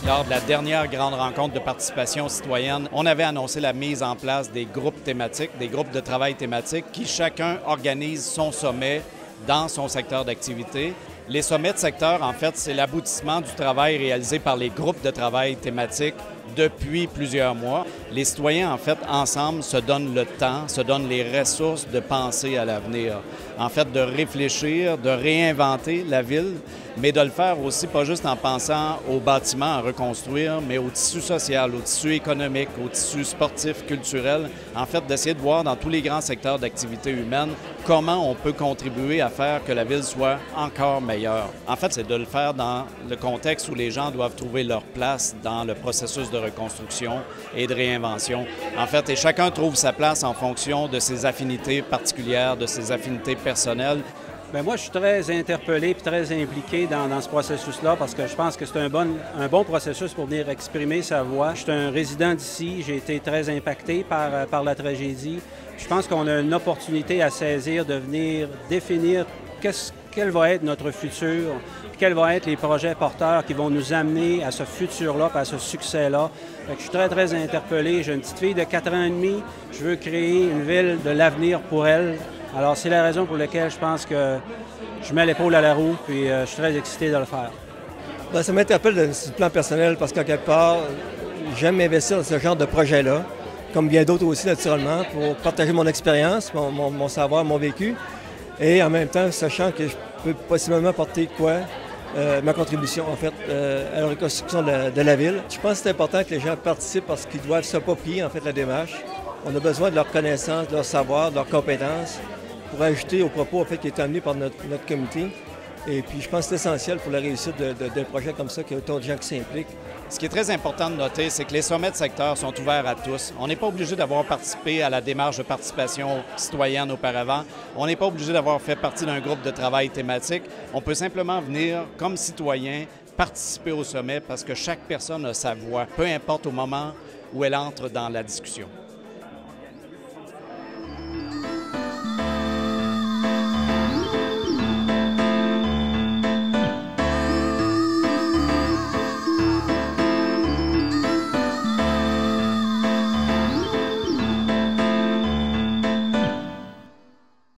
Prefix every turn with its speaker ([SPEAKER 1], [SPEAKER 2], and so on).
[SPEAKER 1] Lors de la dernière grande rencontre de participation citoyenne, on avait annoncé la mise en place des groupes thématiques, des groupes de travail thématiques qui chacun organise son sommet dans son secteur d'activité. Les sommets de secteur, en fait, c'est l'aboutissement du travail réalisé par les groupes de travail thématiques depuis plusieurs mois. Les citoyens, en fait, ensemble, se donnent le temps, se donnent les ressources de penser à l'avenir. En fait, de réfléchir, de réinventer la ville, mais de le faire aussi pas juste en pensant aux bâtiments à reconstruire, mais au tissu social, au tissu économique, au tissu sportif, culturel. En fait, d'essayer de voir dans tous les grands secteurs d'activité humaine comment on peut contribuer à faire que la ville soit encore meilleure. En fait, c'est de le faire dans le contexte où les gens doivent trouver leur place dans le processus de reconstruction et de réinvention. En fait, et chacun trouve sa place en fonction de ses affinités particulières, de ses affinités personnelles.
[SPEAKER 2] Bien, moi, je suis très interpellé et très impliqué dans ce processus-là parce que je pense que c'est un bon processus pour venir exprimer sa voix. Je suis un résident d'ici, j'ai été très impacté par la tragédie. Je pense qu'on a une opportunité à saisir de venir définir quel va être notre futur, quels vont être les projets porteurs qui vont nous amener à ce futur-là, à ce succès-là. Je suis très, très interpellé. J'ai une petite fille de 4 ans et demi. Je veux créer une ville de l'avenir pour elle. Alors, c'est la raison pour laquelle je pense que je mets l'épaule à la roue, puis je suis très excité de le faire.
[SPEAKER 3] Bien, ça m'interpelle sur le plan personnel parce qu'à quelque part, j'aime investir dans ce genre de projet-là, comme bien d'autres aussi, naturellement, pour partager mon expérience, mon savoir, mon vécu, et en même temps, sachant que je peux possiblement apporter ma contribution, en fait, à la reconstruction de la ville. Je pense que c'est important que les gens participent parce qu'ils doivent s'approprier, en fait, la démarche. On a besoin de leur connaissance, de leur savoir, de leurs compétences pour ajouter au propos en fait, qui est amené par notre comité. Et puis, je pense que c'est essentiel pour la réussite d'un projet comme ça, qu'il y a autant de gens qui s'impliquent.
[SPEAKER 1] Ce qui est très important de noter, c'est que les sommets de secteur sont ouverts à tous. On n'est pas obligé d'avoir participé à la démarche de participation citoyenne auparavant. On n'est pas obligé d'avoir fait partie d'un groupe de travail thématique. On peut simplement venir, comme citoyen, participer au sommet parce que chaque personne a sa voix, peu importe au moment où elle entre dans la discussion.